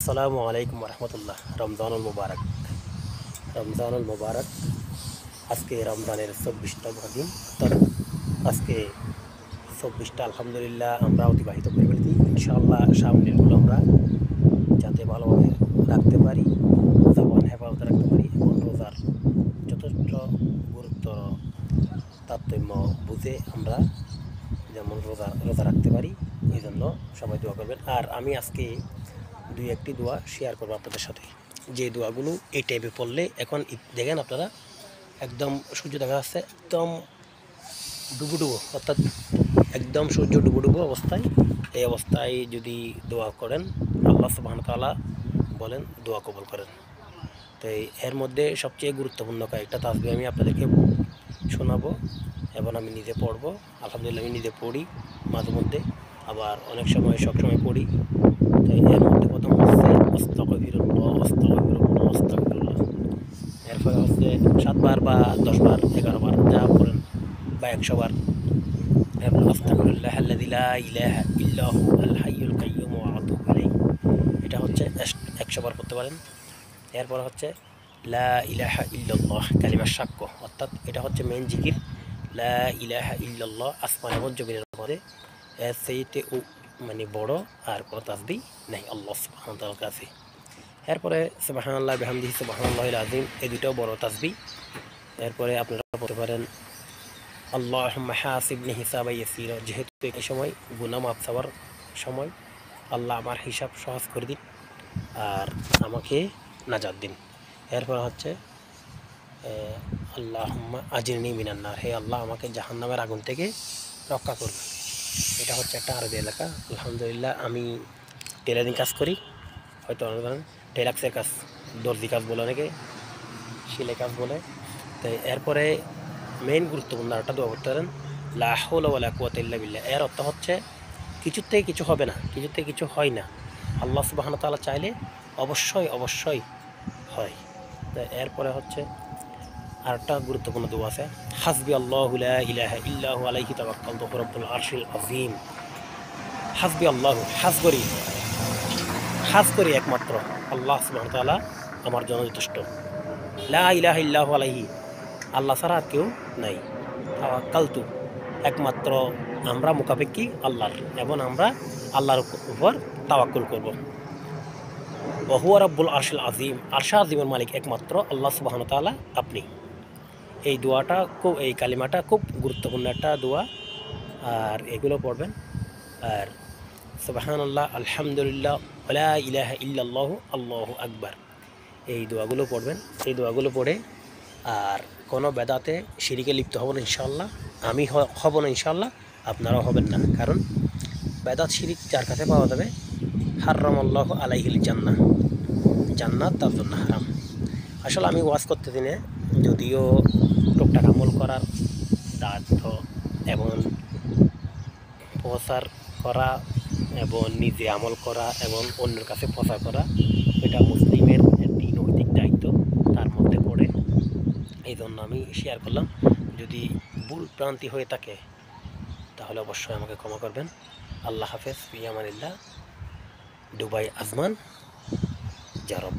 আসসালামু আলাইকুম রহমতুল্লাহ। রমজানুল মুবারক। রমজানুল মুবারক। আজকে রমজানের 24তম দিন, অর্থাৎ আজকে 24টা আলহামদুলিল্লাহ আমরা অতিবাহিত করে ফেলেছি। ইনশাআল্লাহ সামনেরগুলো আমরা যাতে ভালোভাবে রাখতে পারি, জবান হেফাজতে রাখতে পারি এবং রোজার যথেষ্ট গুরুত্ব তারতম্য বুঝে আমরা যেমন রোজা রাখতে পারি, এই জন্য সবাই দোয়া করবেন। আর আমি আজকে দুই একটি দোয়া শেয়ার করবো আপনাদের সাথে, যে দোয়াগুলো এই টাইপে পড়লে এখন দেখেন আপনারা একদম সূর্য দেখা যাচ্ছে, একদম ডুবুডুবো, অর্থাৎ একদম সূর্য ডুবুডুবো অবস্থায়, এই অবস্থায় যদি দোয়া করেন আল্লাহ সুবহানাহু ওয়া তাআলা বলেন দোয়া কবুল করেন। তো এর মধ্যে সবচেয়ে গুরুত্বপূর্ণ কয়েকটা তাসবিহ আমি আপনাদেরকে শোনাবো এবং আমি নিজে পড়বো। আলহামদুলিল্লাহ আমি নিজে পড়ি মাঝে মধ্যে, আবার অনেক সময় সবসময় পড়ি। তো এর মধ্যে প্রথম হচ্ছে আস্তাগফিরুল্লাহ, আস্তাগফিরুল্লাহ, আস্তাগফিরুল্লাহ। এরপরে হচ্ছে 7 বার বা 10 বার, 11 বার যা করেন, বা 100 বার। এরপর আস্তাগফিরুল্লাহ আল্লাযী লা ইলাহা ইল্লা হু আল হাইয়ুল কাইয়্যুম ওয়া আতুবু ইলাইহি, এটা হচ্ছে 100 বার করতে পারেন। এরপর হচ্ছে লা ইলাহা ইল্লাল্লাহ কালিমা সাক্ষ্য, অর্থাৎ এটা হচ্ছে মেইন জিকির। লা ইলাহা ইল্লাল্লাহ আসমান এবং জমিনের মধ্যে এর সেইতে মানে বড় আর কোনো তাসবিহ নেই আল্লাহ সুবহানাহু ওয়া তাআলার কাছে। এরপরে সুবহানাল্লাহ বিহামদিহি সুবহানাল্লাহিল আযীম, এই দুটোও বড় তাসবিহ। এরপরে আপনারা বলতে পারেন আল্লাহুম্মা হাসিবনি হিসাবান ইয়াসীরা, যেহেতু এই সময় গুনাহ মাফ চাওয়ার সময়, আল্লাহ আমার হিসাব সহজ করে দিন আর আমাকে নাজাত দিন। এরপর হচ্ছে আল্লাহুম্মা আজিরনি মিনান নার, হে আল্লাহ আমাকে জাহান্নামের আগুন থেকে রক্ষা করবে। এটা হচ্ছে একটা আরবি এলাকা। আলহামদুলিল্লাহ আমি টেলারিং কাজ করি, হয়তো অনেক ধরেন টেলাক্সের কাজ, দর্জি কাজ বলে, অনেকে সেলাই কাজ বলে। তো এরপরে মেইন গুরুত্বপূর্ণ একটা দোয়া করতে পারেন, লা হাওলা ওয়ালা কুওয়াতা ইল্লা বিল্লাহ। এর অর্থ হচ্ছে কিছুর থেকে কিছু হবে না, কিছুর থেকে কিছু হয় না, আল্লাহ সুবহানাহু ওয়া তাআলা চাইলে অবশ্যই অবশ্যই হয়। তো এরপরে হচ্ছে আরেকটা গুরুত্বপূর্ণ দোয়া আছে, হাসবি আল্লাহু লা ইলাহা ইল্লা হু আলাইহি তাওয়াক্কালতু ওয়া রাব্বুল আরশিল আযীম। হাসবি আল্লাহু, হাস করি একমাত্র আল্লাহ সুবহানাহু ওয়া তাআলা আমার জন্য যথেষ্ট। লা ইলাহা ইল্লা হু আলাইহি, আল্লাহ ছাড়া আর কেউ নাই। তাওয়াক্কালতু, একমাত্র আমরা মুখাপেক্ষী আল্লাহর, এবং আমরা আল্লাহর উপর তাওয়াক্কুল করব। ওয়া হুয়া রাব্বুল আরশিল আযীম, আরশ আযীমের মালিক একমাত্র আল্লাহ সুবহানাহু ওয়া তাআলা আপনি। এই দোয়াটা খুব, এই কালিমাটা খুব গুরুত্বপূর্ণ একটা দোয়া, আর এগুলো পড়বেন। আর সুবহানাল্লাহ, আলহামদুলিল্লাহ, ওয়া লা ইলাহা ইল্লাল্লাহু আল্লাহু আকবার, এই দোয়াগুলো পড়বেন। এই দোয়াগুলো পড়ে আর কোনো বেদাতে শিরিকে লিপ্ত হব না ইনশাআল্লাহ। আমি হব না ইনশাআল্লাহ, আপনারাও হবেন না। কারণ বেদাত শিরিক যার কাছে পাওয়া যাবে, হারামাল্লাহু আলাইহিল জান্নাহ, জান্নাত তার জন্য হারাম। আসলে আমি ওয়াজ করতে দিনে, যদিও টুকটাক আমল করার দায়িত্ব এবং প্রচার করা এবং নিজে আমল করা এবং অন্যের কাছে প্রচার করা, এটা মুসলিমের একটি নৈতিক দায়িত্ব তার মধ্যে পড়ে। এই জন্য আমি শেয়ার করলাম। যদি ভুল ভ্রান্তি হয়ে থাকে তাহলে অবশ্যই আমাকে ক্ষমা করবেন। আল্লাহ হাফেজ, ফি আমানিল্লাহ। Dubai Ajman, জারব।